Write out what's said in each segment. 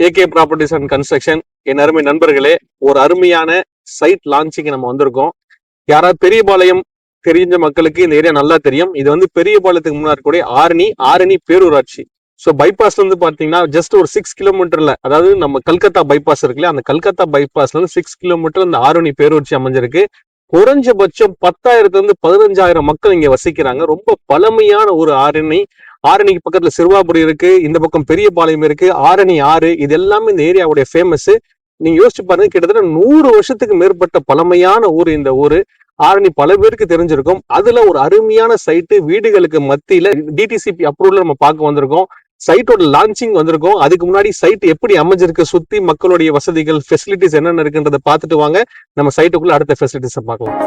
AK properties and construction. என் அருமை நண்பர்களே, ஒரு அருமையான சைட் லான்ச்சிங் நம்ம வந்திருக்கோம். யாராவது பெரியபாளையம் தெரிஞ்ச மக்களுக்கு இந்த ஏரியா நல்லா தெரியும். இது வந்து பெரியபாளையத்துக்கு முன்னாடி கூட ஆரணி பேரூராட்சி. ஸோ பைபாஸ்ல இருந்து பாத்தீங்கன்னா ஜஸ்ட் ஒரு 6 கிலோமீட்டர்ல, அதாவது நம்ம கல்கத்தா பைபாஸ் இருக்குல்ல, அந்த கல்கத்தா பைபாஸ்ல இருந்து 6 கிலோமீட்டர் இந்த ஆரணி பேரூராட்சி அமைஞ்சிருக்கு. குறைஞ்சபட்சம் 10,000 இருந்து 15,000 மக்கள் இங்க வசிக்கிறாங்க. ரொம்ப பழமையான ஒரு ஆரணிக்கு பக்கத்துல சிறுவாபுரி இருக்கு, இந்த பக்கம் பெரியபாளையம் இருக்கு, ஆரணி ஆறு, இது எல்லாமே இந்த ஏரியாவுடைய ஃபேமஸ். நீங்க யோசிச்சு பாருங்க, கிட்டத்தட்ட 100 வருஷத்துக்கு மேற்பட்ட பழமையான ஊர் இந்த ஊரு. ஆரணி பல பேருக்கு தெரிஞ்சிருக்கும். அதுல ஒரு அருமையான சைட்டு, வீடுகளுக்கு மத்தியில டிடிசிபி அப்ரூவல் நம்ம பார்க்க வந்திருக்கோம். சைட்டோட லான்ச்சிங் வந்திருக்கும். அதுக்கு முன்னாடி சைட் எப்படி அமைஞ்சிருக்கு, சுத்தி மக்களுடைய வசதிகள், ஃபெசிலிட்டிஸ் என்னென்ன இருக்குன்றதை பார்த்துட்டு வாங்க. நம்ம சைட்டுக்குள்ள அடுத்த ஃபெசிலிட்டிஸை பார்க்கலாம்.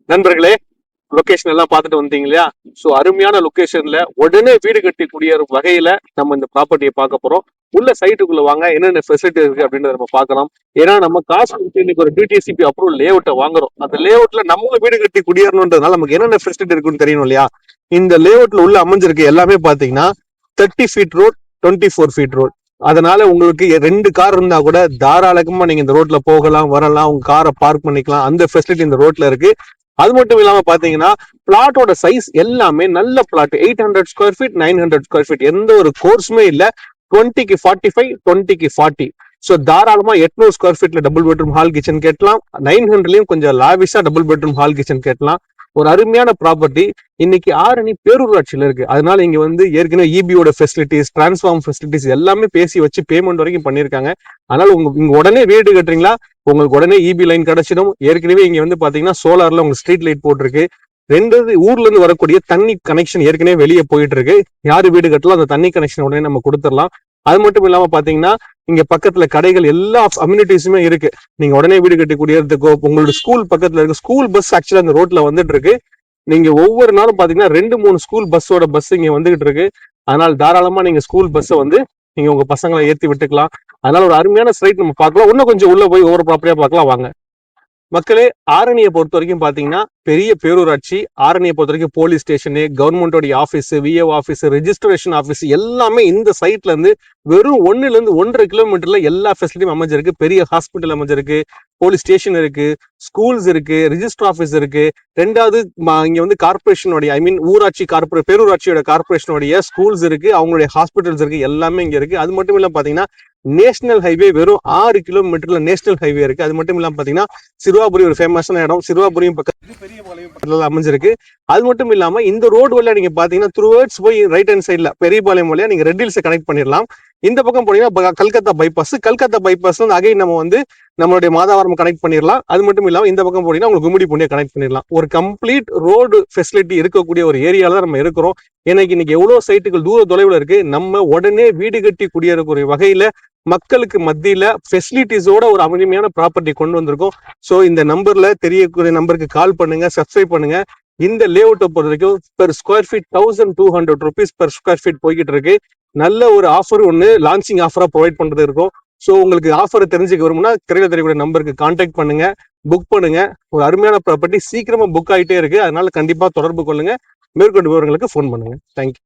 நண்பர்களே, லொகேஷன் எல்லாம் பார்த்துட்டு வந்தீங்க இல்லையா? சோ அருமையான லொகேஷன்ல உடனே வீடு கட்டி குடியேறும் வகையில நம்ம இந்த ப்ராப்பர்ட்டியை பார்க்க போறோம். உள்ள சைட்டுக்குள்ள வாங்க, என்னென்ன ஃபெசிலிட்டி இருக்கு அப்படின்றத நம்ம பார்க்கலாம். ஏன்னா நம்ம காசு கொடுத்து இன்னைக்கு ஒரு டிடிசிபி அப்ரூவல் லே அவுட்டை வாங்குறோம். அந்த லே அவுட்ல நம்மளும் வீடு கட்டி குடியேறணுன்றதுனால நமக்கு என்னென்ன ஃபெசிலிட்டி இருக்குன்னு தெரியணும் இல்லையா? இந்த லே அவுட்ல உள்ள அமைஞ்சிருக்கு எல்லாமே பாத்தீங்கன்னா 30 ஃபீட் ரோட், 24 ஃபீட் ரோட். அதனால உங்களுக்கு 2 கார் இருந்தா கூட தாராளமா நீங்க இந்த ரோட்ல போகலாம், வரலாம், உங்க காரை பார்க் பண்ணிக்கலாம். அந்த ஃபெசிலிட்டி இந்த ரோட்ல இருக்கு. அது மட்டும் இல்லாம பாத்தீங்கன்னா பிளாட்டோட சைஸ் எல்லாமே நல்ல flat. 800 square feet, 900 square feet, எந்த ஒரு கோர்ஸுமே இல்ல. 20க்கு 45, 20க்கு 40. சோ தாராளமா 800 ஸ்கொயர் ஃபீட்ல டபுள் பெட்ரூம் ஹால் கிச்சன் கேட்கலாம். 900லயும் கொஞ்சம் லாவிஷா டபுள் பெட்ரூம் ஹால் கிச்சன் கேட்கலாம். ஒரு அருமையான ப்ராப்பர்ட்டி இன்னைக்கு ஆரணி பேரூராட்சியில இருக்கு. அதனால இங்க வந்து ஏற்கனவே இபியோட ஃபெசிலிட்டிஸ், டிரான்ஸ்ஃபார்ம் ஃபெசிலிட்டிஸ் எல்லாமே பேசி வச்சு பேமெண்ட் வரைக்கும் பண்ணிருக்காங்க. அதனால இங்க உடனே வீடு கட்டுறீங்களா, உங்களுக்கு உடனே இபி லைன் கிடைச்சிடும். ஏற்கனவே இங்க வந்து பாத்தீங்கன்னா சோலார்ல உங்களுக்கு ஸ்ட்ரீட் லைட் போட்டிருக்கு. 2 ஊர்ல இருந்து வரக்கூடிய தண்ணி கனெக்ஷன் ஏற்கனவே வெளியே போயிட்டு இருக்கு. யாரு வீடு கட்டலாம் அந்த தண்ணி கனெக்ஷன் உடனே நம்ம கொடுத்துடலாம். அது மட்டும் இல்லாம பாத்தீங்கன்னா இங்க பக்கத்துல கடைகள், எல்லா அம்யூனிட்டிஸுமே இருக்கு. நீங்க உடனே வீடு கட்டி குடியேறதுக்கோ, உங்களோட ஸ்கூல் பக்கத்துல இருக்கு. ஸ்கூல் பஸ் ஆக்சுவலா அந்த ரோட்ல வந்துட்டு இருக்கு. நீங்க ஒவ்வொரு நாளும் பாத்தீங்கன்னா 2-3 ஸ்கூல் பஸ்ஸோட பஸ் இங்க வந்துகிட்டு இருக்கு. அதனால தாராளமா நீங்க ஸ்கூல் பஸ்ஸை வந்து நீங்க உங்க பசங்களை ஏத்தி விட்டுக்கலாம். அதனால ஒரு அருமையான சைட் நம்ம பார்க்கலாம். இன்னும் கொஞ்சம் உள்ள போய் ஒவ்வொரு ப்ராப்பர்ட்டியா பார்க்கலாம் வாங்க. மக்களே, ஆரணியை பொறுத்த வரைக்கும் பாத்தீங்கன்னா பெரிய பேரூராட்சி. ஆரணியை பொறுத்த வரைக்கும் போலீஸ் ஸ்டேஷனு, கவர்மெண்டோட office, VAO office, registration office எல்லாமே இந்த சைட்ல இருந்து வெறும் 1ல இருந்து 1.5 கிலோமீட்டர்ல எல்லா ஃபெசிலிட்டியும் அமைஞ்சிருக்கு. பெரிய ஹாஸ்பிட்டல் அமைஞ்சிருக்கு, போலீஸ் ஸ்டேஷன் இருக்கு, ஸ்கூல்ஸ் இருக்கு, ரிஜிஸ்டர் ஆஃபீஸ் இருக்கு. 2வது இங்க வந்து கார்பரேஷனுடைய, ஊராட்சி பேரூராட்சியோட கார்பரேஷனுடைய ஸ்கூல்ஸ் இருக்கு, அவங்களுடைய ஹாஸ்பிட்டல்ஸ் இருக்கு, எல்லாமே இங்க இருக்கு. அது மட்டும் இல்லாம பாத்தீங்கன்னா நேஷனல் ஹைவே வெறும் 6 கிலோமீட்டர்ல நேஷனல் ஹைவே இருக்கு. அது மட்டும் இல்லாம பாத்தீங்கன்னா சிறுவாபுரி ஒரு ஃபேமஸான இடம். சிறுவாபுரியும் பக்கத்துல பெரியபாளையம் அமைஞ்சிருக்கு. அது மட்டும் இல்லாம இந்த ரோடு வழியா நீங்க பாத்தீங்கன்னா த்ரூவர்ட்ஸ் போய் ரைட் ஹேண்ட் சைட்ல பெரியபாளையம் வழியா நீங்க ரெட் ஹில்ஸ் கனெக்ட் பண்ணிடலாம். இந்த பக்கம் போனீங்கன்னா கல்கத்தா பைபாஸ் அகைன் நம்ம வந்து நம்மளுடைய மாதாவரம் கனெக்ட் பண்ணிடலாம். அது மட்டும் இல்லாம இந்த பக்கம் போனீங்கன்னா உங்களுக்கு கும்மிடி பூண்டியை கனெக்ட் பண்ணிடலாம். ஒரு கம்ப்ளீட் ரோடு ஃபெசிலிட்டி இருக்கக்கூடிய ஒரு ஏரியால தான் நம்ம இருக்கிறோம். இன்னைக்கு எவ்வளவு சைட்டுகள் தூர தொலைவுல இருக்கு. நம்ம உடனே வீடு கட்டி குடியேறக்கூடிய வகையில மக்களுக்கு மத்தியில ஃபெசிலிட்டிஸோட ஒரு அருமையான ப்ராப்பர்ட்டி கொண்டு வந்திருக்கோம். சோ இந்த நம்பர்ல தெரியக்கூடிய நம்பருக்கு கால் பண்ணுங்க, சப்ஸ்கிரைப் பண்ணுங்க. இந்த லே அவுட்டை பொறுத்த வரைக்கும் per square feet 1200 rupees per square feet போய்கிட்டு இருக்கு. நல்ல ஒரு ஆஃபர் ஒன்று லான்ச்சிங் ஆஃபரா ப்ரொவைட் பண்றது இருக்கும். ஸோ உங்களுக்கு ஆஃபர் தெரிஞ்சுக்க வரும்னா திரையில தெரியக்கூடிய நம்பருக்கு கான்டாக்ட் பண்ணுங்க, புக் பண்ணுங்க. ஒரு அருமையான ப்ராப்பர்ட்டி சீக்கிரமா புக் ஆகிட்டே இருக்கு. அதனால கண்டிப்பா தொடர்பு கொள்ளுங்க. மேற்கொண்டு விவரங்களுக்கு ஃபோன் பண்ணுங்க. தேங்க்யூ.